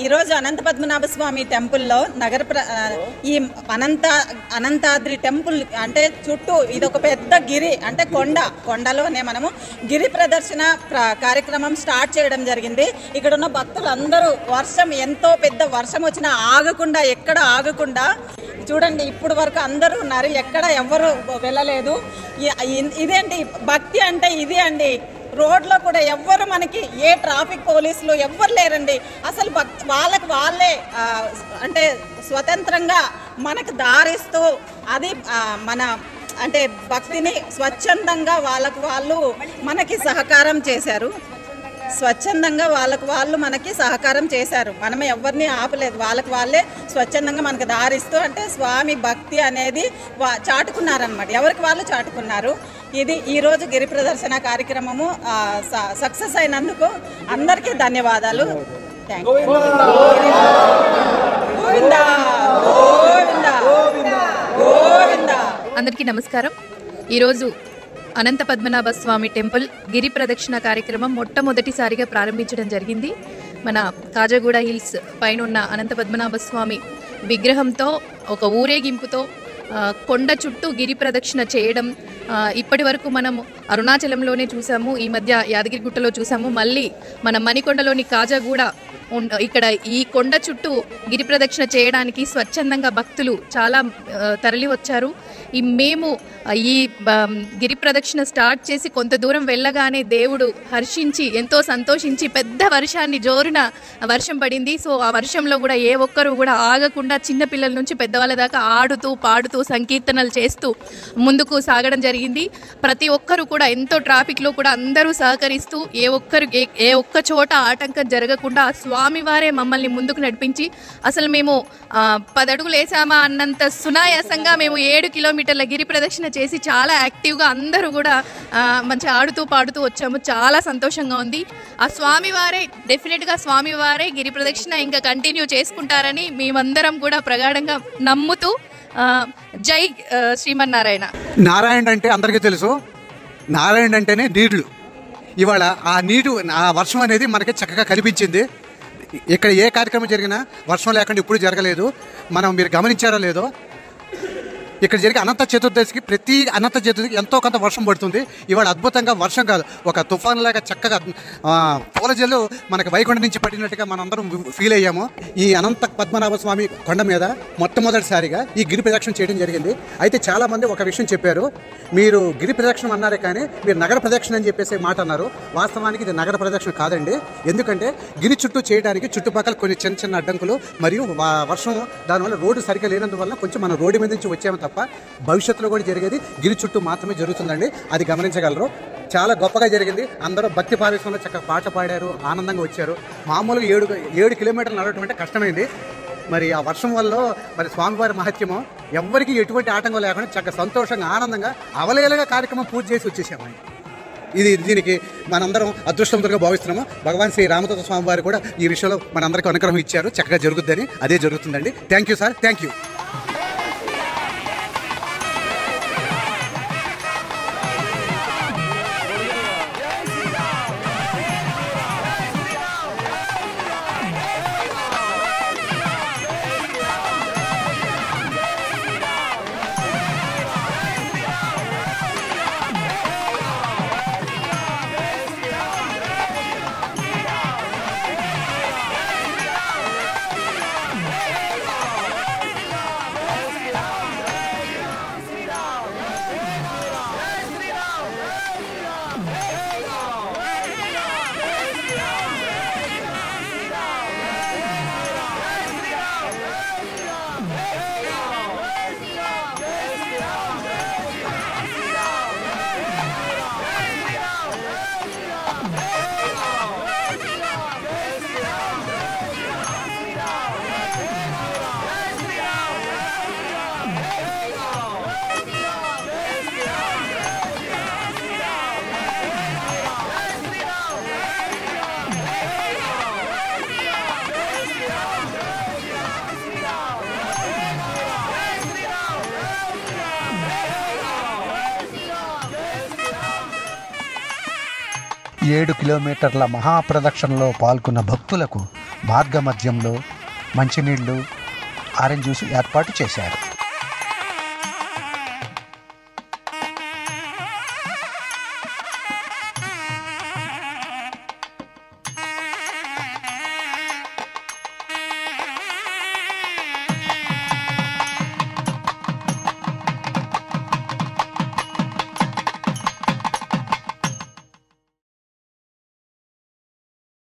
ఈరోజు అనంత పద్మనాభ స్వామి టెంపుల్లో ఈ అనంతాద్రి టెంపుల్ అంటే చుట్టూ ఇదొక పెద్ద గిరి అంటే కొండలోనే మనము గిరి ప్రదర్శన కార్యక్రమం స్టార్ట్ చేయడం జరిగింది. ఇక్కడ ఉన్న భక్తులందరూ ఎంతో పెద్ద వర్షం వచ్చినా ఎక్కడ ఆగకుండా చూడండి, ఇప్పుడు వరకు అందరూ ఉన్నారు, ఎక్కడ ఎవరు వెళ్ళలేదు. ఇదేంటి భక్తి అంటే ఇది అండి. రోడ్లో కూడా ఎవ్వరు మనకి ఏ ట్రాఫిక్ పోలీసులు ఎవ్వరు లేరండి. అసలు వాళ్ళే అంటే స్వతంత్రంగా మనకు దారిస్తూ అది మన అంటే భక్తిని స్వచ్ఛందంగా వాళ్ళు మనకి సహకారం చేశారు. మనకి సహకారం చేశారు. మనం ఎవరిని ఆపలేదు, వాళ్ళే స్వచ్ఛందంగా మనకు దారిస్తూ అంటే స్వామి భక్తి అనేది చాటుకున్నారనమాట. ఎవరికి వాళ్ళు చాటుకున్నారు. ఇది ఈరోజు గిరి ప్రదర్శన కార్యక్రమము సక్సెస్ అయినందుకు అందరికీ ధన్యవాదాలు. Thank you. అందరికీ నమస్కారం. ఈరోజు అనంత పద్మనాభ స్వామి టెంపుల్ గిరి ప్రదక్షిణ కార్యక్రమం మొట్టమొదటిసారిగా ప్రారంభించడం జరిగింది. మన కాజాగూడ హిల్స్ పైన ఉన్న అనంత పద్మనాభ స్వామి విగ్రహంతో ఒక ఊరేగింపుతో కొండ చుట్టూ గిరి ప్రదక్షిణ చేయడం ఇప్పటి వరకు మనము అరుణాచలంలోనే చూసాము, ఈ మధ్య యాదగిరిగుట్టలో చూసాము, మళ్ళీ మన మణికొండలోని కాజాగూడ ఇక్కడ ఈ కొండ చుట్టూ గిరి ప్రదక్షిణ చేయడానికి స్వచ్ఛందంగా భక్తులు చాలా తరలి వచ్చారు. మేము ఈ గిరి ప్రదక్షిణ స్టార్ట్ చేసి కొంత దూరం వెళ్ళగానే దేవుడు హర్షించి ఎంతో సంతోషించి పెద్ద వర్షాన్ని జోరున వర్షం పడింది. సో ఆ వర్షంలో కూడా ఏ ఒక్కరు కూడా ఆగకుండా చిన్నపిల్లల నుంచి పెద్దవాళ్ళ దాకా ఆడుతూ పాడుతూ సంకీర్తనలు చేస్తూ ముందుకు సాగడం జరిగింది. ప్రతి ఒక్కరు కూడా ఎంతో ట్రాఫిక్లో కూడా అందరూ సహకరిస్తూ ఏ ఒక్క చోట ఆటంకం జరగకుండా స్వామివారే మమ్మల్ని ముందుకు నడిపించి అసలు మేము 10 అడుగులు వేసామా అన్నంత సునాయాసంగా మేము 7 కిలోమీటర్ల గిరి ప్రదక్షిణ చేసి చాలా యాక్టివ్గా అందరూ కూడా మంచిగా ఆడుతూ పాడుతూ వచ్చాము. చాలా సంతోషంగా ఉంది. ఆ డెఫినెట్గా స్వామివారే గిరి ప్రదక్షిణ ఇంకా కంటిన్యూ చేసుకుంటారని మేమందరం కూడా ప్రగాఢంగా నమ్ముతూ జై శ్రీమన్నారాయణ. నారాయణ అంటే అందరికీ తెలుసు, నారాయణ అంటేనే నీళ్లు. ఇవాళ ఆ వర్షం అనేది మనకి చక్కగా కనిపించింది. ఇక్కడ ఏ కార్యక్రమం జరిగినా వర్షం లేకుండా ఇప్పుడు జరగలేదు. మీరు గమనించారో లేదో, ఇక్కడ జరిగే అనంత చతుర్దశికి ప్రతి అనంత చతుర్దశికి ఎంతో కొంత వర్షం పడుతుంది. ఇవాళ అద్భుతంగా వర్షం కాదు, ఒక తుఫాన్ లాగా చక్కగా పూలజల్లు మనకు వైకుంఠ నుంచి పడినట్టుగా మనందరం ఫీల్ అయ్యాము. ఈ అనంత పద్మనాభ స్వామి కొండ మీద మొట్టమొదటిసారిగా ఈ గిరి ప్రదక్షిణ చేయడం జరిగింది. అయితే చాలామంది ఒక విషయం చెప్పారు, మీరు గిరి ప్రదక్షిణ అన్నారే కానీ మీరు నగర ప్రదక్షిణ అని చెప్పేసి మాట అన్నారు. వాస్తవానికి ఇది నగర ప్రదక్షిణ కాదండి. ఎందుకంటే గిరి చుట్టూ చేయడానికి చుట్టుపక్కల కొన్ని చిన్న అడ్డంకులు మరియు వర్షం, దానివల్ల రోడ్డు సరిగ్గా లేనందువల్ల కొంచెం మనం రోడ్డు మీద నుంచి వచ్చాము తప్ప భవిష్యత్తులో కూడా జరిగేది గిరి చుట్టూ మాత్రమే జరుగుతుందండి. అది గమనించగలరు. చాలా గొప్పగా జరిగింది. అందరూ భక్తి భావేశంలో చక్కగా పాట పాడారు, ఆనందంగా వచ్చారు. మామూలుగా 7 కిలోమీటర్లు నడవడం అంటే కష్టమైంది. మరి ఆ వర్షం వల్ల స్వామివారి మహత్యము ఎవ్వరికీ ఎటువంటి ఆటంకం లేకుండా చక్కగా సంతోషంగా ఆనందంగా అవలేలుగా కార్యక్రమం పూర్తి చేసి వచ్చేసాము. దీనికి మనందరం అదృష్టవంతులుగా భావిస్తున్నాము. భగవాన్ శ్రీ రామతత్వ స్వామి వారు కూడా ఈ విషయంలో మనందరికీ అనుగ్రహం ఇచ్చారు. చక్కగా జరుగుద్దని అదే జరుగుతుందండి. Thank you sir, thank you. 7 కిలోమీటర్ల మహాప్రదక్షిణలో పాల్గొన్న భక్తులకు మార్గ మధ్యంలో మంచినీళ్ళు ఆరెంజ్ జ్యూస్ ఏర్పాటు చేశారు.